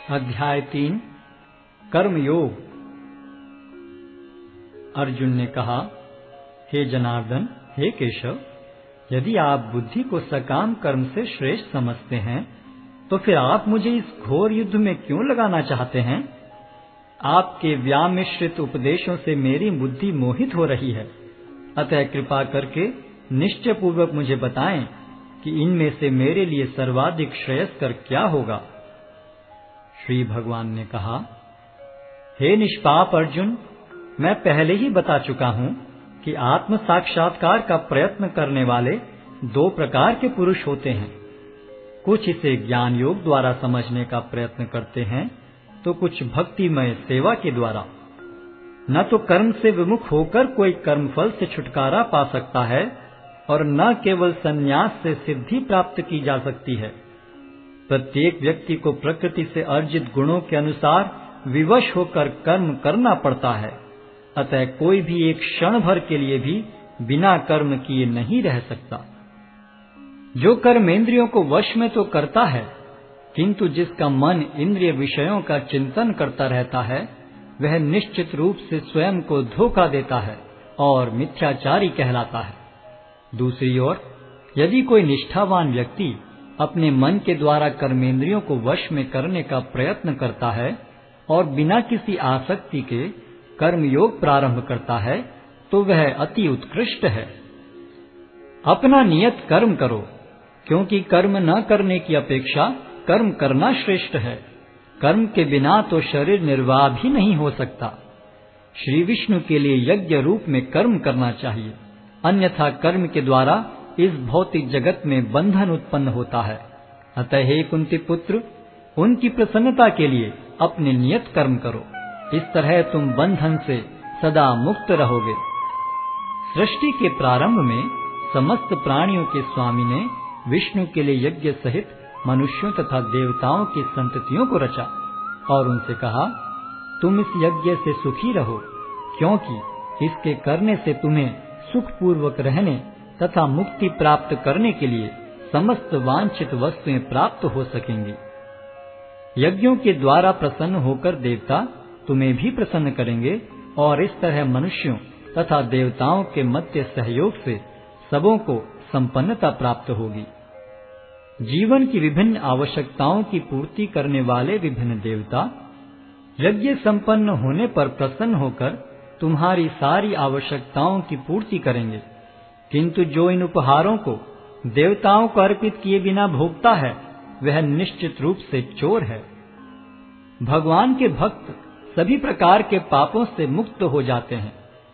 अध्याय 3 कर्मयोग। अर्जुन ने कहा, हे जनार्दन, हे केशव, यदि आप बुद्धि को सकाम कर्म से श्रेष्ठ समझते हैं तो फिर आप मुझे इस घोर युद्ध में क्यों लगाना चाहते हैं? आपके व्यामिश्रित उपदेशों से मेरी बुद्धि मोहित हो रही है, अतः कृपा करके निश्चय पूर्वक मुझे बताएं कि इनमें से मेरे लिए सर्वाधिक श्रेयस्कर क्या होगा। श्री भगवान ने कहा, हे निष्पाप अर्जुन, मैं पहले ही बता चुका हूं कि आत्म साक्षात्कार का प्रयत्न करने वाले दो प्रकार के पुरुष होते हैं। कुछ इसे ज्ञान योग द्वारा समझने का प्रयत्न करते हैं तो कुछ भक्तिमय सेवा के द्वारा। न तो कर्म से विमुख होकर कोई कर्मफल से छुटकारा पा सकता है और न केवल संन्यास से सिद्धि प्राप्त की जा सकती है। प्रत्येक व्यक्ति को प्रकृति से अर्जित गुणों के अनुसार विवश होकर कर्म करना पड़ता है, अतः कोई भी एक क्षण भर के लिए भी बिना कर्म किए नहीं रह सकता। जो कर्मेंद्रियों को वश में तो करता है, किंतु जिसका मन इंद्रिय विषयों का चिंतन करता रहता है, वह निश्चित रूप से स्वयं को धोखा देता है और मिथ्याचारी कहलाता है। दूसरी ओर, यदि कोई निष्ठावान व्यक्ति अपने मन के द्वारा कर्मेंद्रियों को वश में करने का प्रयत्न करता है और बिना किसी आसक्ति के कर्मयोग प्रारंभ करता है, तो वह अति उत्कृष्ट है। अपना नियत कर्म करो, क्योंकि कर्म न करने की अपेक्षा कर्म करना श्रेष्ठ है। कर्म के बिना तो शरीर निर्वाह भी नहीं हो सकता। श्री विष्णु के लिए यज्ञ रूप में कर्म करना चाहिए, अन्यथा कर्म के द्वारा इस भौतिक जगत में बंधन उत्पन्न होता है। अतः हे कुंती पुत्र, उनकी प्रसन्नता के लिए अपने नियत कर्म करो, इस तरह तुम बंधन से सदा मुक्त रहोगे। सृष्टि के प्रारंभ में समस्त प्राणियों के स्वामी ने विष्णु के लिए यज्ञ सहित मनुष्यों तथा देवताओं की संततियों को रचा और उनसे कहा, तुम इस यज्ञ से सुखी रहो, क्योंकि इसके करने से तुम्हें सुखपूर्वक रहने तथा मुक्ति प्राप्त करने के लिए समस्त वांछित वस्तुएं प्राप्त हो सकेंगी। यज्ञों के द्वारा प्रसन्न होकर देवता तुम्हें भी प्रसन्न करेंगे और इस तरह मनुष्यों तथा देवताओं के मध्य सहयोग से सबों को संपन्नता प्राप्त होगी। जीवन की विभिन्न आवश्यकताओं की पूर्ति करने वाले विभिन्न देवता यज्ञ संपन्न होने पर प्रसन्न होकर तुम्हारी सारी आवश्यकताओं की पूर्ति करेंगे, किंतु जो इन उपहारों को देवताओं को अर्पित किए बिना भोगता है, वह निश्चित रूप से चोर है। भगवान के भक्त सभी प्रकार के पापों से मुक्त हो जाते हैं,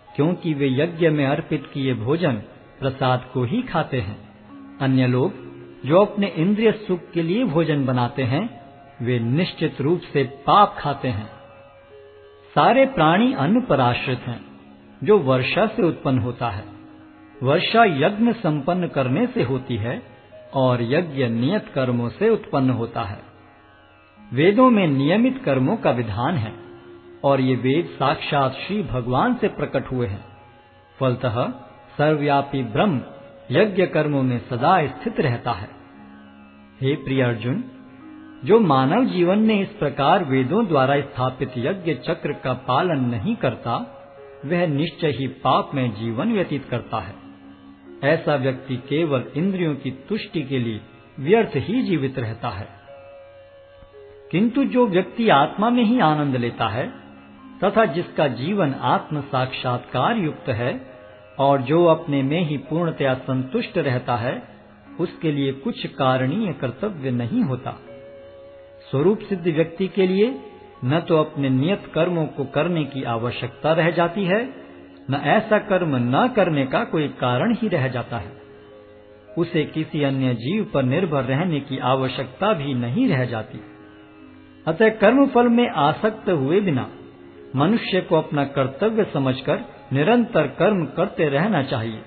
क्योंकि वे यज्ञ में अर्पित किए भोजन प्रसाद को ही खाते हैं। अन्य लोग जो अपने इंद्रिय सुख के लिए भोजन बनाते हैं, वे निश्चित रूप से पाप खाते हैं। सारे प्राणी अन्न पर आश्रित हैं, जो वर्षा से उत्पन्न होता है। वर्षा यज्ञ संपन्न करने से होती है और यज्ञ नियत कर्मों से उत्पन्न होता है। वेदों में नियमित कर्मों का विधान है और ये वेद साक्षात श्री भगवान से प्रकट हुए हैं। फलतः सर्वव्यापी ब्रह्म यज्ञ कर्मों में सदा स्थित रहता है। हे प्रिय अर्जुन, जो मानव जीवन में इस प्रकार वेदों द्वारा स्थापित यज्ञ चक्र का पालन नहीं करता, वह निश्चय ही पाप में जीवन व्यतीत करता है। ऐसा व्यक्ति केवल इंद्रियों की तुष्टि के लिए व्यर्थ ही जीवित रहता है। किंतु जो व्यक्ति आत्मा में ही आनंद लेता है तथा जिसका जीवन आत्म साक्षात्कार युक्त है और जो अपने में ही पूर्णतया संतुष्ट रहता है, उसके लिए कुछ कारणीय कर्तव्य नहीं होता। स्वरूप सिद्ध व्यक्ति के लिए न तो अपने नियत कर्मों को करने की आवश्यकता रह जाती है, न ऐसा कर्म न करने का कोई कारण ही रह जाता है। उसे किसी अन्य जीव पर निर्भर रहने की आवश्यकता भी नहीं रह जाती। अतः कर्म फल में आसक्त हुए बिना मनुष्य को अपना कर्तव्य समझकर निरंतर कर्म करते रहना चाहिए,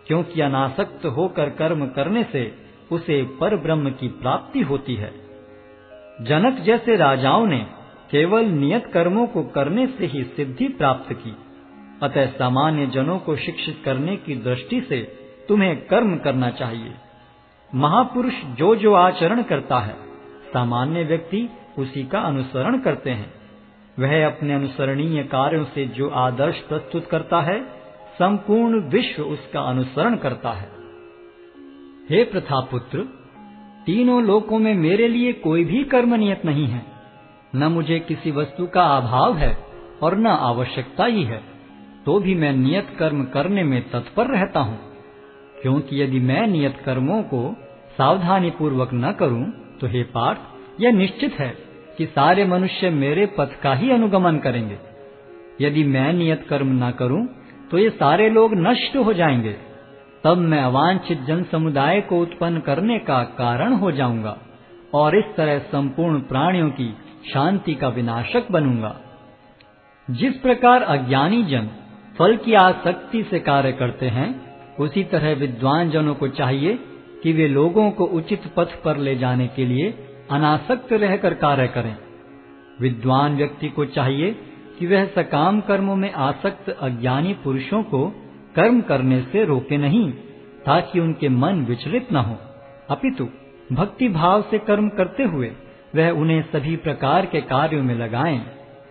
क्योंकि अनासक्त होकर कर्म करने से उसे पर ब्रह्म की प्राप्ति होती है। जनक जैसे राजाओं ने केवल नियत कर्मों को करने से ही सिद्धि प्राप्त की, अतः सामान्य जनों को शिक्षित करने की दृष्टि से तुम्हें कर्म करना चाहिए। महापुरुष जो जो आचरण करता है, सामान्य व्यक्ति उसी का अनुसरण करते हैं। वह अपने अनुसरणीय कार्यों से जो आदर्श प्रस्तुत करता है, संपूर्ण विश्व उसका अनुसरण करता है। हे प्रथापुत्र, तीनों लोकों में मेरे लिए कोई भी कर्म नियत नहीं है। न मुझे किसी वस्तु का अभाव है और न आवश्यकता ही है, तो भी मैं नियत कर्म करने में तत्पर रहता हूँ। क्योंकि यदि मैं नियत कर्मों को सावधानी पूर्वक न करूं, तो हे पार्थ, यह निश्चित है कि सारे मनुष्य मेरे पथ का ही अनुगमन करेंगे। यदि मैं नियत कर्म न करूं, तो ये सारे लोग नष्ट हो जाएंगे। तब मैं अवांछित जन समुदाय को उत्पन्न करने का कारण हो जाऊंगा और इस तरह संपूर्ण प्राणियों की शांति का विनाशक बनूंगा। जिस प्रकार अज्ञानी जन फल की आसक्ति से कार्य करते हैं, उसी तरह विद्वान जनों को चाहिए कि वे लोगों को उचित पथ पर ले जाने के लिए अनासक्त रहकर कार्य करें। विद्वान व्यक्ति को चाहिए कि वह सकाम कर्मों में आसक्त अज्ञानी पुरुषों को कर्म करने से रोके नहीं, ताकि उनके मन विचलित न हो, अपितु भक्ति भाव से कर्म करते हुए वह उन्हें सभी प्रकार के कार्यों में लगाएं,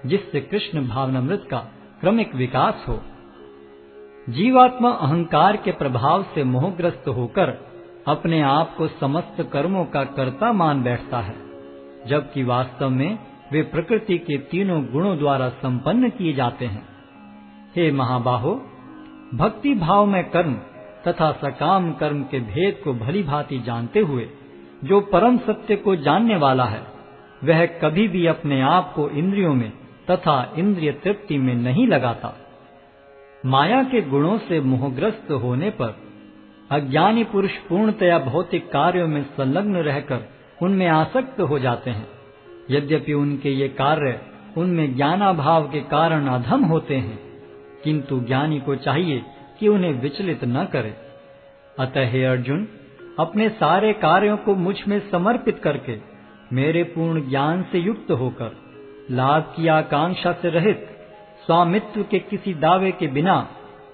जिससे कृष्ण भावनामृत का क्रमिक विकास हो। जीवात्मा अहंकार के प्रभाव से मोहग्रस्त होकर अपने आप को समस्त कर्मों का कर्ता मान बैठता है, जबकि वास्तव में वे प्रकृति के तीनों गुणों द्वारा संपन्न किए जाते हैं। हे महाबाहो, भक्ति भाव में कर्म तथा सकाम कर्म के भेद को भली भांति जानते हुए जो परम सत्य को जानने वाला है, वह कभी भी अपने आप को इंद्रियों में तथा इंद्रिय तृप्ति में नहीं लगाता। माया के गुणों से मोहग्रस्त होने पर अज्ञानी पुरुष पूर्णतया भौतिक कार्यों में संलग्न रहकर उनमें आसक्त हो जाते हैं। यद्यपि उनके ये कार्य उनमें ज्ञानाभाव के कारण अधम होते हैं, किंतु ज्ञानी को चाहिए कि उन्हें विचलित न करे। अतः हे अर्जुन, अपने सारे कार्यों को मुझ में समर्पित करके मेरे पूर्ण ज्ञान से युक्त होकर लाभ की आकांक्षा से रहित, स्वामित्व के किसी दावे के बिना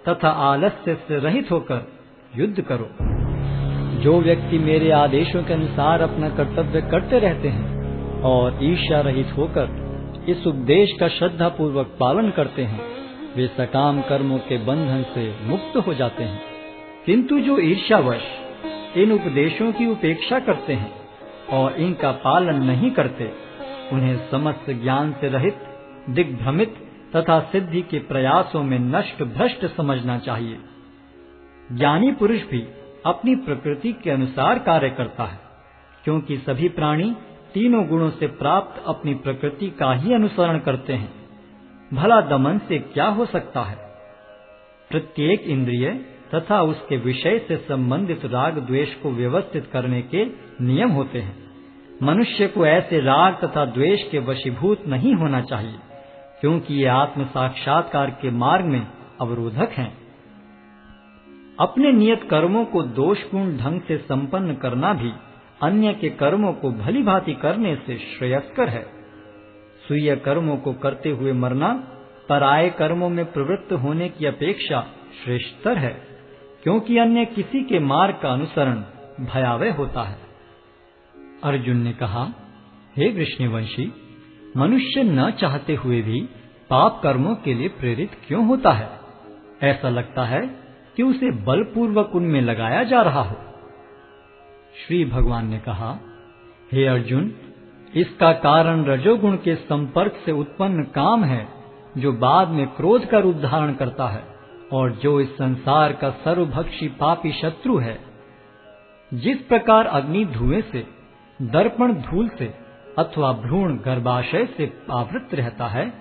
तथा आलस्य से रहित होकर युद्ध करो। जो व्यक्ति मेरे आदेशों के अनुसार अपना कर्तव्य करते रहते हैं और ईर्ष्या रहित होकर इस उपदेश का श्रद्धा पूर्वक पालन करते हैं, वे सकाम कर्मों के बंधन से मुक्त हो जाते हैं। किंतु जो ईर्ष्यावश इन उपदेशों की उपेक्षा करते हैं और इनका पालन नहीं करते, उन्हें समस्त ज्ञान से रहित, दिग्भ्रमित तथा सिद्धि के प्रयासों में नष्ट भ्रष्ट समझना चाहिए। ज्ञानी पुरुष भी अपनी प्रकृति के अनुसार कार्य करता है, क्योंकि सभी प्राणी तीनों गुणों से प्राप्त अपनी प्रकृति का ही अनुसरण करते हैं। भला दमन से क्या हो सकता है? प्रत्येक इंद्रिय तथा उसके विषय से संबंधित राग द्वेष को व्यवस्थित करने के नियम होते हैं। मनुष्य को ऐसे राग तथा द्वेष के वशीभूत नहीं होना चाहिए, क्योंकि ये आत्म साक्षात्कार के मार्ग में अवरोधक हैं। अपने नियत कर्मों को दोषपूर्ण ढंग से संपन्न करना भी अन्य के कर्मों को भली भांति करने से श्रेयस्कर है। स्वीय कर्मों को करते हुए मरना पराये कर्मों में प्रवृत्त होने की अपेक्षा श्रेष्ठतर है, क्योंकि अन्य किसी के मार्ग का अनुसरण भयावह होता है। अर्जुन ने कहा, हे वृष्णिवंशी, मनुष्य न चाहते हुए भी पाप कर्मों के लिए प्रेरित क्यों होता है? ऐसा लगता है कि उसे बलपूर्वक उनमें लगाया जा रहा हो। श्री भगवान ने कहा, हे अर्जुन, इसका कारण रजोगुण के संपर्क से उत्पन्न काम है, जो बाद में क्रोध का रूप धारण करता है और जो इस संसार का सर्वभक्षी पापी शत्रु है। जिस प्रकार अग्नि धुएं से, दर्पण धूल से अथवा भ्रूण गर्भाशय से आवृत रहता है,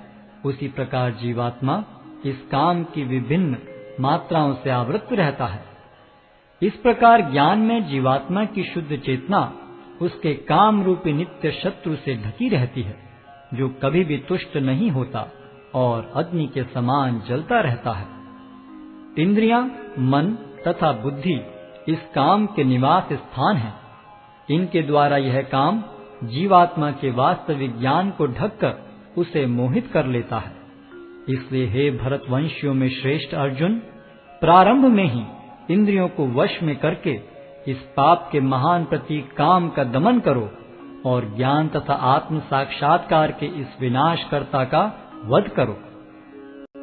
उसी प्रकार जीवात्मा इस काम की विभिन्न मात्राओं से आवृत रहता है। इस प्रकार ज्ञान में जीवात्मा की शुद्ध चेतना उसके काम रूपी नित्य शत्रु से ढकी रहती है, जो कभी भी तुष्ट नहीं होता और अग्नि के समान जलता रहता है। इंद्रियां, मन तथा बुद्धि इस काम के निवास स्थान हैं। इनके द्वारा यह काम जीवात्मा के वास्तविक ज्ञान को ढककर उसे मोहित कर लेता है। इसलिए हे भरतवंशियों में श्रेष्ठ अर्जुन, प्रारंभ में ही इंद्रियों को वश में करके इस पाप के महान प्रतीक काम का दमन करो और ज्ञान तथा आत्म साक्षात्कार के इस विनाशकर्ता का वध करो।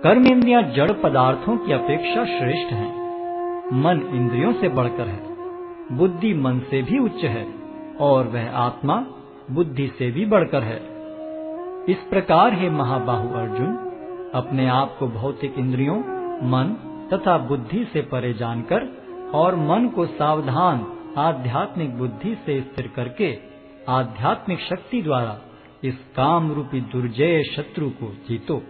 कर्मेंद्रियां जड़ पदार्थों की अपेक्षा श्रेष्ठ हैं। मन इंद्रियों से बढ़कर है, बुद्धि मन से भी उच्च है और वह आत्मा बुद्धि से भी बढ़कर है। इस प्रकार हे महाबाहु अर्जुन, अपने आप को भौतिक इंद्रियों, मन तथा बुद्धि से परे जानकर और मन को सावधान आध्यात्मिक बुद्धि से स्थिर करके आध्यात्मिक शक्ति द्वारा इस काम रूपी दुर्जय शत्रु को जीतो।